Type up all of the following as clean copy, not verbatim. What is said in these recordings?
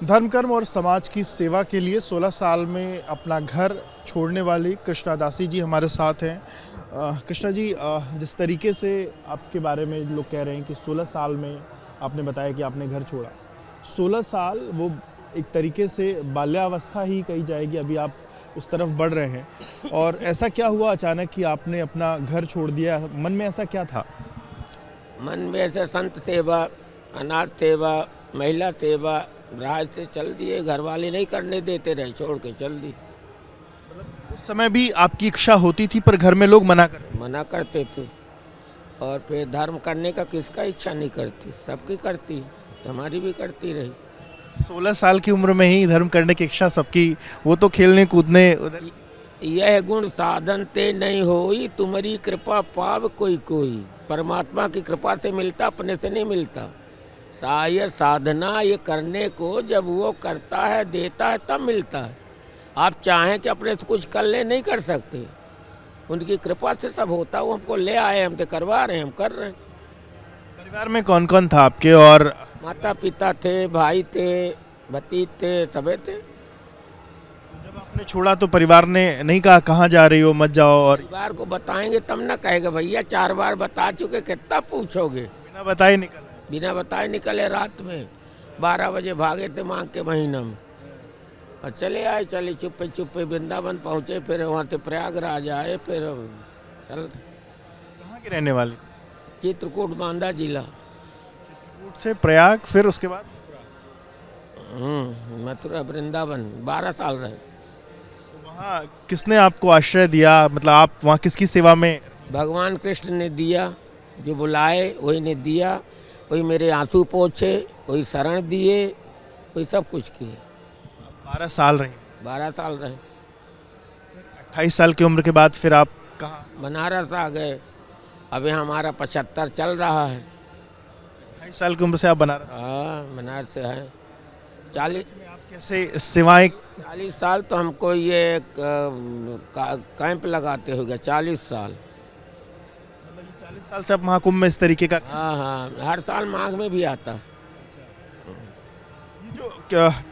धर्म कर्म और समाज की सेवा के लिए 16 साल में अपना घर छोड़ने वाली कृष्णा दासी जी हमारे साथ हैं। कृष्णा जी, जिस तरीके से आपके बारे में लोग कह रहे हैं कि 16 साल में आपने बताया कि आपने घर छोड़ा। 16 साल वो एक तरीके से बाल्यावस्था ही कही जाएगी, अभी आप उस तरफ बढ़ रहे हैं। और ऐसा क्या हुआ अचानक कि आपने अपना घर छोड़ दिया? मन में ऐसा क्या था? मन में ऐसे संत सेवा, अनाथ सेवा, महिला सेवा राज से चल दिए। घर वाले नहीं करने देते रहे, छोड़ के चल दी। उस समय भी आपकी इच्छा होती थी पर घर में लोग मना करते थे। और फिर धर्म करने का किसका इच्छा नहीं करती, सबकी करती है, तो हमारी भी करती रही। 16 साल की उम्र में ही धर्म करने की इच्छा सबकी, वो तो खेलने कूदने उधर। यह गुण साधन ते नहीं होई, तुम्हारी कृपा पाव कोई कोई। परमात्मा की कृपा से मिलता, अपने से नहीं मिलता। ये साधना ये करने को जब वो करता है, देता है, तब मिलता है। आप चाहें कि अपने से कुछ कर ले, नहीं कर सकते। उनकी कृपा से सब होता। वो हमको ले आए, हम तो करवा रहे हैं, हम कर रहे हैं। परिवार में कौन कौन था आपके? और माता पिता थे, भाई थे, भतीज थे, सबे थे। जब आपने छोड़ा तो परिवार ने नहीं कहा कहाँ जा रही हो, मत जाओ? और परिवार को बताएंगे तब ना कहेगा। भैया 4 बार बता चुके, कितना पूछोगे। बिना बताए निकला? बिना बताए निकले। रात में 12 बजे भागे थे मांग के महीना में, और चले आए। चले चुप्पे चुप्पे वृंदावन पहुँचे, फिर वहाँ से प्रयागराज आए। फिर चल कहाँ के रहने वाले? चित्रकूट बांदा जिला। चित्रकूट से प्रयाग, फिर उसके बाद मथुरा, वृंदावन 12 साल रहे। तो वहाँ किसने आपको आश्रय दिया? मतलब आप वहाँ किसकी सेवा में? भगवान कृष्ण ने दिया, जो बुलाए वही ने दिया। वही मेरे आंसू पोछे, वही शरण दिए, वही सब कुछ किए। 12 साल रहे? 12 साल रहे। 28 साल की उम्र के बाद फिर आप कहाँ? बनारस आ गए। अभी हमारा 75 चल रहा है। 28 साल की उम्र से आप बनारस? हाँ, बनारस से है। 40 में आप कैसे सेवाएं? 40 साल तो हमको ये कैंप लगाते हो गया। 40 साल। मतलब ये 40 साल से आप महाकुंभ में इस तरीके का? हाँ हाँ, हर साल माघ में भी आता। ये जो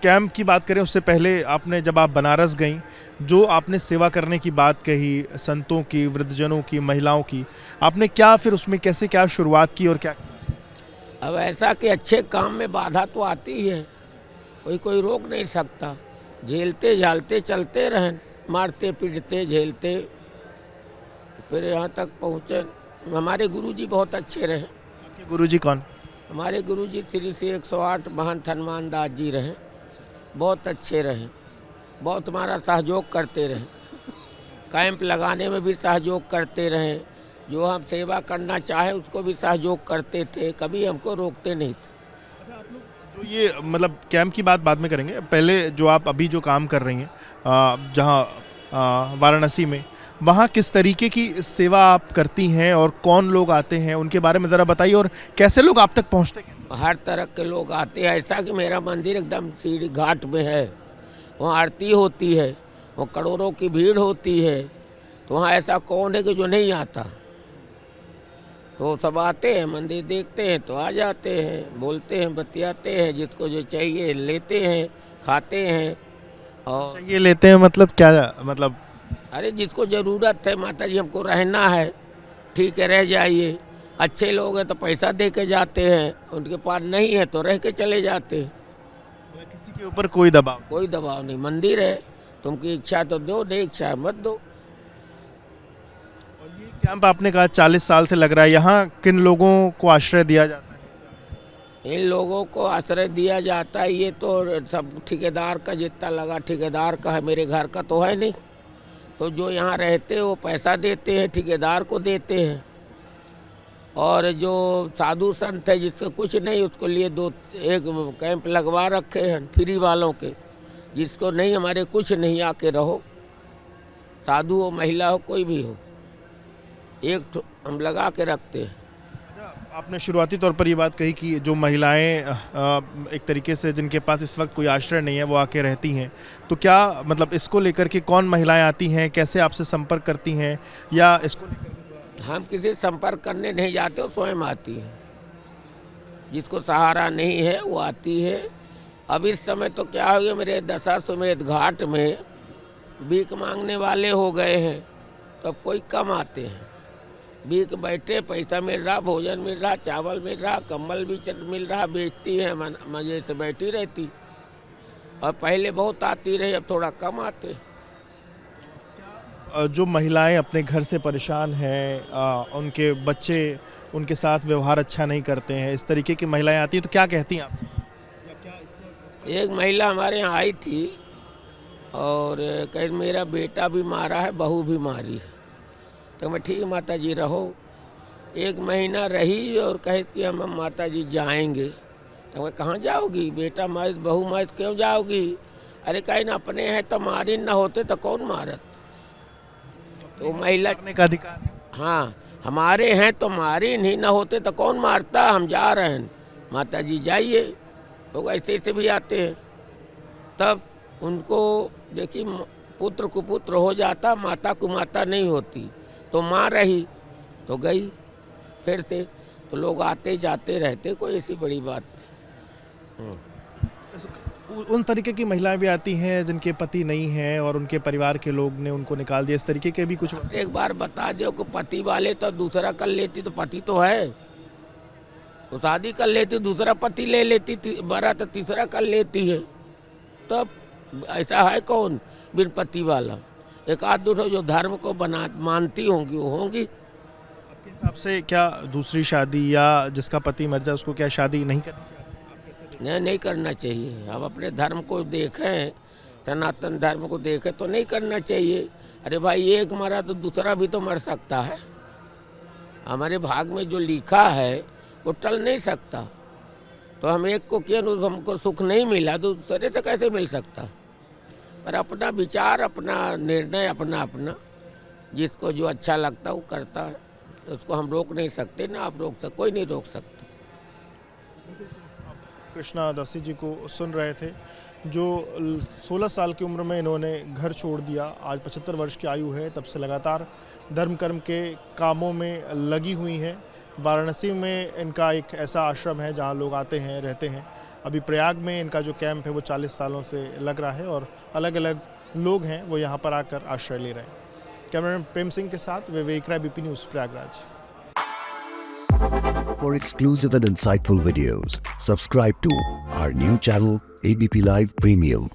कैंप की बात करें, उससे पहले आपने जब आप बनारस गई, जो आपने सेवा करने की बात कही, संतों की, वृद्धजनों की, महिलाओं की, आपने क्या फिर उसमें कैसे क्या शुरुआत की और क्या? अब ऐसा कि अच्छे काम में बाधा तो आती ही है, कोई रोक नहीं सकता। झेलते झालते चलते रहें, मारते पीटते झेलते, फिर यहाँ तक पहुँचे। हमारे गुरुजी बहुत अच्छे रहे। आपके गुरुजी कौन? हमारे गुरुजी श्री 108 महंत हनुमान दास जी रहे। बहुत अच्छे रहे, बहुत हमारा सहयोग करते रहे। कैंप लगाने में भी सहयोग करते रहे। जो हम सेवा करना चाहे उसको भी सहयोग करते थे, कभी हमको रोकते नहीं थे। अच्छा, आप लोग जो ये मतलब कैंप की बात बाद में करेंगे, पहले जो आप अभी जो काम कर रही हैं जहाँ वाराणसी में, वहाँ किस तरीके की सेवा आप करती हैं और कौन लोग आते हैं, उनके बारे में ज़रा बताइए। और कैसे लोग आप तक पहुँचते कैसे? हर तरह के लोग आते हैं। ऐसा कि मेरा मंदिर एकदम सीढ़ी घाट में है, वहाँ आरती होती है, वो करोड़ों की भीड़ होती है। तो वहाँ ऐसा कौन है कि जो नहीं आता। तो सब आते हैं, मंदिर देखते हैं तो आ जाते हैं, बोलते हैं, बतियाते हैं, जिसको जो चाहिए लेते हैं, खाते हैं। और चाहिए लेते हैं मतलब क्या? मतलब अरे जिसको ज़रूरत है, माता जी हमको रहना है, ठीक है रह जाइए। अच्छे लोग हैं तो पैसा दे के जाते हैं, उनके पास नहीं है तो रह के चले जाते हैं। किसी के ऊपर कोई दबाव? कोई दबाव नहीं। मंदिर है, तुमकी इच्छा तो दो, नहीं इच्छा मत दो। और ये कैंप आपने कहा 40 साल से लग रहा है, यहाँ किन लोगों को आश्रय दिया जाता है? इन लोगों को आश्रय दिया जाता है, ये तो सब ठेकेदार का जितना लगा ठेकेदार का है, मेरे घर का तो है नहीं। तो जो यहाँ रहते हैं वो पैसा देते हैं, ठेकेदार को देते हैं। और जो साधु संत है जिसको कुछ नहीं, उसको लिए एक कैंप लगवा रखे हैं फ्री वालों के। जिसको नहीं, हमारे कुछ नहीं, आके रहो, साधु हो, महिला हो, कोई भी हो, एक हम लगा के रखते हैं। आपने शुरुआती तौर पर ये बात कही कि जो महिलाएं एक तरीके से जिनके पास इस वक्त कोई आश्रय नहीं है वो आके रहती हैं, तो क्या मतलब इसको लेकर के कौन महिलाएं आती हैं, कैसे आपसे संपर्क करती हैं, या इसको लेकर? हम किसी संपर्क करने नहीं जाते, वो स्वयं आती है। जिसको सहारा नहीं है वो आती है। अब इस समय तो क्या हो गया, मेरे दशाश्वमेध घाट में भीख मांगने वाले हो गए हैं, तो अब कोई कम आते हैं। भीख बैठे, पैसा मिल रहा, भोजन मिल रहा, चावल मिल रहा, कंबल भी मिल रहा, बेचती है, मज़े से बैठी रहती। और पहले बहुत आती रही, अब थोड़ा कम आते। जो महिलाएं अपने घर से परेशान हैं, उनके बच्चे उनके साथ व्यवहार अच्छा नहीं करते हैं, इस तरीके की महिलाएं आती हैं, तो क्या कहती हैं आप? एक महिला हमारे यहाँ आई थी और कहे मेरा बेटा भी मारा है, बहू भी मारी है। तो मैं ठीक माता जी रहो। 1 महीना रही और कहे कि हम माता जी जाएंगे। तो मैं कहाँ जाओगी, बेटा मार बहू मार क्यों जाओगी? अरे कहीं ना अपने हैं तो मारी न होते तो कौन मारत। तो महिला करने का अधिकार है। हाँ, हमारे हैं तो मारे नहीं, न होते तो कौन मारता, हम जा रहे हैं, माता जी जाइए। लोग ऐसे ऐसे भी आते हैं। तब उनको देखिए, पुत्र कुपुत्र हो जाता, माता कुमाता नहीं होती, तो माँ रही तो गई फिर से। तो लोग आते जाते रहते, कोई ऐसी बड़ी बात नहीं। उन तरीके की महिलाएं भी आती हैं जिनके पति नहीं हैं और उनके परिवार के लोग ने उनको निकाल दिया, इस तरीके के भी कुछ। एक बार बता दो कि पति वाले तो दूसरा कर लेती, तो पति तो है, तो शादी कर लेती, दूसरा पति ले लेती थी, बड़ा तो तीसरा कर लेती है। तब ऐसा है कौन बिन पति वाला? एक आध दूसरा जो धर्म को मानती होंगी वो होंगी। आपके हिसाब से क्या दूसरी शादी या जिसका पति मर जाए उसको क्या शादी नहीं करनी चाहिए? नहीं करना चाहिए। हम अपने धर्म को देखें, सनातन धर्म को देखें तो नहीं करना चाहिए। अरे भाई, एक मरा तो दूसरा भी तो मर सकता है। हमारे भाग में जो लिखा है वो टल नहीं सकता। तो हम एक को किया, हमको सुख नहीं मिला, दूसरे से कैसे मिल सकता? पर अपना विचार, अपना निर्णय अपना अपना, जिसको जो अच्छा लगता वो करता है, तो उसको हम रोक नहीं सकते, ना आप रोक सकते, कोई नहीं रोक सकता। कृष्णा दासी जी को सुन रहे थे, जो 16 साल की उम्र में इन्होंने घर छोड़ दिया। आज 75 वर्ष की आयु है, तब से लगातार धर्म कर्म के कामों में लगी हुई हैं। वाराणसी में इनका एक ऐसा आश्रम है जहां लोग आते हैं, रहते हैं। अभी प्रयाग में इनका जो कैंप है वो 40 सालों से लग रहा है और अलग अलग लोग हैं वो यहाँ पर आकर आश्रय ले रहे हैं। कैमरामैन प्रेम सिंह के साथ Vivek Rai, BP news, Prayagraj. For exclusive and insightful videos, subscribe to our new channel, ABP Live Premium.